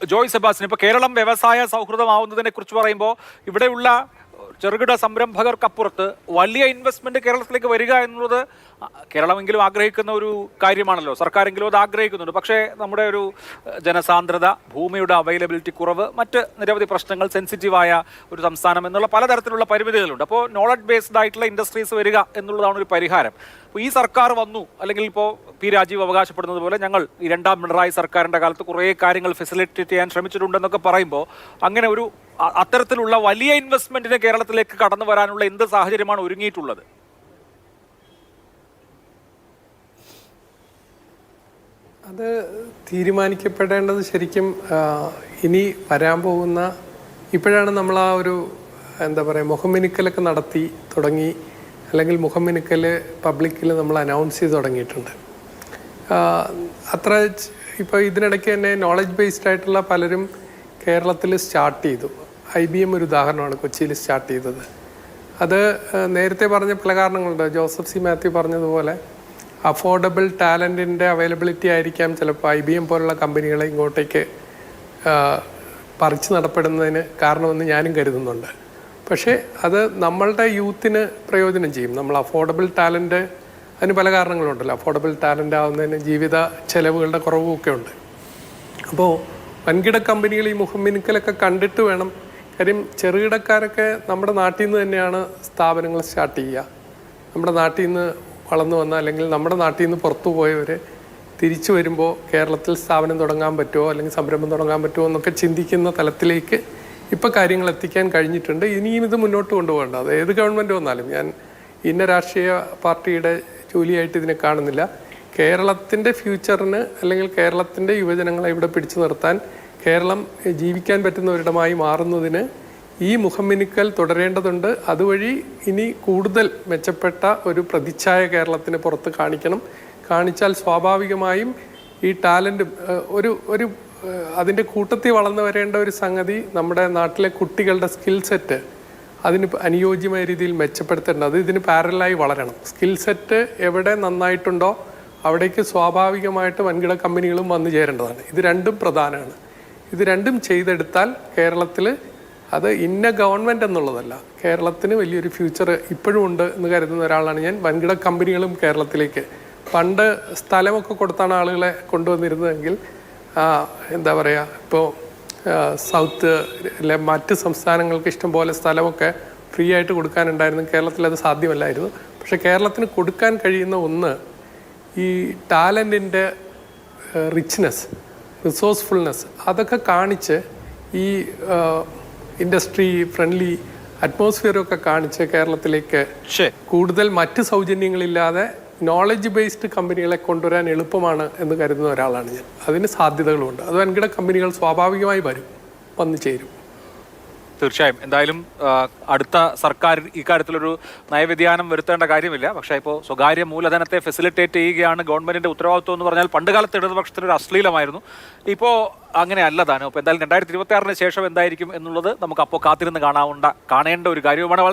Joy Sebastian, ഇപ്പോൾ കേരളം വ്യവസായ സൗഹൃദമാവുന്നതിനെ കുറിച്ച് പറയുമ്പോൾ ഇവിടെയുള്ള ചെറുകിട സംരംഭകർക്കപ്പുറത്ത് വലിയ ഇൻവെസ്റ്റ്മെന്റ് കേരളത്തിലേക്ക് വരിക എന്നുള്ളത് കേരളമെങ്കിലും ആഗ്രഹിക്കുന്ന ഒരു കാര്യമാണല്ലോ, സർക്കാരെങ്കിലും അത് ആഗ്രഹിക്കുന്നുണ്ട്. പക്ഷേ നമ്മുടെ ഒരു ജനസാന്ദ്രത, ഭൂമിയുടെ അവൈലബിലിറ്റി കുറവ്, മറ്റ് നിരവധി പ്രശ്നങ്ങൾ, സെൻസിറ്റീവായ ഒരു സംസ്ഥാനം എന്നുള്ള പലതരത്തിലുള്ള പരിമിതികളുണ്ട്. അപ്പോൾ നോളജ് ബേസ്ഡ് ആയിട്ടുള്ള ഇൻഡസ്ട്രീസ് വരിക എന്നുള്ളതാണ് ഒരു പരിഹാരം. അപ്പോൾ ഈ സർക്കാർ വന്നു, അല്ലെങ്കിൽ ഇപ്പോൾ പി രാജീവ് അവകാശപ്പെടുന്നത് പോലെ ഞങ്ങൾ ഈ രണ്ടാം പിണറായി സർക്കാരിൻ്റെ കാലത്ത് കുറേ കാര്യങ്ങൾ ഫെസിലിറ്റേറ്റ് ചെയ്യാൻ ശ്രമിച്ചിട്ടുണ്ടെന്നൊക്കെ പറയുമ്പോൾ അങ്ങനെ ഒരു അത്തരത്തിലുള്ള വലിയ ഇൻവെസ്റ്റ്മെന്റിന് കേരളത്തിലേക്ക് കടന്നു വരാനുള്ള എന്ത് സാഹചര്യമാണ് ഒരുങ്ങിയിട്ടുള്ളത്? അത് തീരുമാനിക്കപ്പെടേണ്ടത് ശരിക്കും ഇനി വരാൻ പോകുന്ന, ഇപ്പോഴാണ് നമ്മൾ ആ ഒരു എന്താ പറയുക മുഖമിനുക്കലൊക്കെ നടത്തി തുടങ്ങി, അല്ലെങ്കിൽ മുഖമിനുക്കൽ പബ്ലിക്കിൽ നമ്മൾ അനൗൺസ് ചെയ്ത് തുടങ്ങിയിട്ടുണ്ട്. അത്ര ഇപ്പോൾ ഇതിനിടയ്ക്ക് തന്നെ നോളജ് ബേസ്ഡ് ആയിട്ടുള്ള പലരും കേരളത്തിൽ സ്റ്റാർട്ട് ചെയ്തു. IBM ഒരു ഉദാഹരണമാണ് കൊച്ചിയിൽ സ്റ്റാർട്ട് ചെയ്തത്. അത് നേരത്തെ പറഞ്ഞ പല കാരണങ്ങളുണ്ട്. ജോസഫ് സി മാത്യു പറഞ്ഞതുപോലെ അഫോർഡബിൾ ടാലൻറ്റിൻ്റെ അവൈലബിലിറ്റി ആയിരിക്കാം ചിലപ്പോൾ IBM പോലുള്ള കമ്പനികളെ ഇങ്ങോട്ടേക്ക് പറിച്ചു നടപ്പെടുന്നതിന് കാരണമെന്ന് ഞാനും കരുതുന്നുണ്ട്. പക്ഷേ അത് നമ്മളുടെ യൂത്തിന് പ്രയോജനം ചെയ്യും. നമ്മൾ അഫോർഡബിൾ ടാലൻറ്റ്, അതിന് പല കാരണങ്ങളുണ്ടല്ലോ. അഫോർഡബിൾ ടാലൻ്റ് ആവുന്നതിന് ജീവിത ചെലവുകളുടെ കുറവുമൊക്കെ ഉണ്ട്. അപ്പോൾ വൻകിട കമ്പനികൾ ഈ മുഖമിനുക്കലൊക്കെ കണ്ടിട്ട് വേണം. കാര്യം ചെറുകിടക്കാരൊക്കെ നമ്മുടെ നാട്ടിൽ നിന്ന് തന്നെയാണ് സ്ഥാപനങ്ങൾ സ്റ്റാർട്ട് ചെയ്യുക. നമ്മുടെ നാട്ടിൽ നിന്ന് വളർന്നു വന്ന, അല്ലെങ്കിൽ നമ്മുടെ നാട്ടിൽ നിന്ന് പുറത്തു പോയവർ തിരിച്ചു വരുമ്പോൾ കേരളത്തിൽ സ്ഥാപനം തുടങ്ങാൻ പറ്റുമോ, അല്ലെങ്കിൽ സംരംഭം തുടങ്ങാൻ പറ്റുമോ എന്നൊക്കെ ചിന്തിക്കുന്ന തലത്തിലേക്ക് ഇപ്പോൾ കാര്യങ്ങൾ എത്തിക്കാൻ കഴിഞ്ഞിട്ടുണ്ട്. ഇനിയും ഇത് മുന്നോട്ട് കൊണ്ടുപോകേണ്ട, അത് ഏത് ഗവൺമെൻറ് വന്നാലും. ഞാൻ ഇന്ന രാഷ്ട്രീയ പാർട്ടിയുടെ ജോലിയായിട്ട് ഇതിനെ കാണുന്നില്ല. കേരളത്തിൻ്റെ ഫ്യൂച്ചറിന്, അല്ലെങ്കിൽ കേരളത്തിൻ്റെ യുവജനങ്ങളെ ഇവിടെ പിടിച്ചു നിർത്താൻ, കേരളം ജീവിക്കാൻ പറ്റുന്ന ഒരിടമായി മാറുന്നതിന് ഈ മുഖമിനുക്കൽ തുടരേണ്ടതുണ്ട്. അതുവഴി ഇനി കൂടുതൽ മെച്ചപ്പെട്ട ഒരു പ്രതിച്ഛായ കേരളത്തിന് പുറത്ത് കാണിക്കണം. കാണിച്ചാൽ സ്വാഭാവികമായും ഈ ടാലൻറ്റ് ഒരു അതിൻ്റെ കൂട്ടത്തിൽ വളർന്നു വരേണ്ട ഒരു സംഗതി, നമ്മുടെ നാട്ടിലെ കുട്ടികളുടെ സ്കിൽ സെറ്റ് അതിന് അനുയോജ്യമായ രീതിയിൽ മെച്ചപ്പെടുത്തേണ്ടത്. അത് ഇതിന് പാരലായി വളരണം. സ്കിൽ സെറ്റ് എവിടെ നന്നായിട്ടുണ്ടോ അവിടേക്ക് സ്വാഭാവികമായിട്ട് വൻകിട കമ്പനികളും വന്നു ചേരേണ്ടതാണ്. ഇത് രണ്ടും പ്രധാനമാണ്. ഇത് രണ്ടും ചെയ്തെടുത്താൽ കേരളത്തിൽ, അത് ഇന്ന ഗവൺമെൻറ് എന്നുള്ളതല്ല, കേരളത്തിന് വലിയൊരു ഫ്യൂച്ചർ ഇപ്പോഴും ഉണ്ട് എന്ന് കരുതുന്ന ഒരാളാണ് ഞാൻ. വൻകിട കമ്പനികളും കേരളത്തിലേക്ക്, പണ്ട് സ്ഥലമൊക്കെ കൊടുത്താണ് ആളുകളെ കൊണ്ടുവന്നിരുന്നതെങ്കിൽ എന്താ പറയുക, ഇപ്പോൾ സൗത്ത് അല്ലെ മറ്റ് സംസ്ഥാനങ്ങൾക്ക് ഇഷ്ടംപോലെ സ്ഥലമൊക്കെ ഫ്രീ ആയിട്ട് കൊടുക്കാനുണ്ടായിരുന്നു. കേരളത്തിൽ അത് സാധ്യമല്ലായിരുന്നു. പക്ഷേ കേരളത്തിന് കൊടുക്കാൻ കഴിയുന്ന ഒന്ന് ഈ ടാലൻറ്റിൻ്റെ റിച്ച്നെസ്, റിസോഴ്സ്ഫുൾനെസ്, അതൊക്കെ കാണിച്ച് ഈ ഇൻഡസ്ട്രി ഫ്രണ്ട്ലി അറ്റ്മോസ്ഫിയറൊക്കെ കാണിച്ച് കേരളത്തിലേക്ക് കൂടുതൽ മറ്റ് സൗജന്യങ്ങളില്ലാതെ നോളജ് ബേസ്ഡ് കമ്പനികളെ കൊണ്ടുവരാൻ എളുപ്പമാണ് എന്ന് കരുതുന്ന ഒരാളാണ് ഞാൻ. അതിന് സാധ്യതകളുമുണ്ട്. അത് വൻകിട കമ്പനികൾ സ്വാഭാവികമായി വന്നു ചേരും. തീർച്ചയായും. എന്തായാലും അടുത്ത സർക്കാർ ഇക്കാര്യത്തിലൊരു നയവ്യതിയാനം വരുത്തേണ്ട കാര്യമില്ല. പക്ഷേ ഇപ്പോൾ സ്വകാര്യ മൂലധനത്തെ ഫെസിലിറ്റേറ്റ് ചെയ്യുകയാണ് ഗവൺമെന്റിന്റെ ഉത്തരവാദിത്വം എന്ന് പറഞ്ഞാൽ പണ്ട് കാലത്ത് ഇടതുപക്ഷത്തിനൊരു അശ്ലീലമായിരുന്നു. ഇപ്പോൾ അങ്ങനെ അല്ല താനും. അപ്പോൾ എന്തായാലും 2026 ശേഷം എന്തായിരിക്കും എന്നുള്ളത് നമുക്ക് അപ്പോൾ കാത്തിരുന്ന് കാണേണ്ട ഒരു കാര്യവുമാണ്.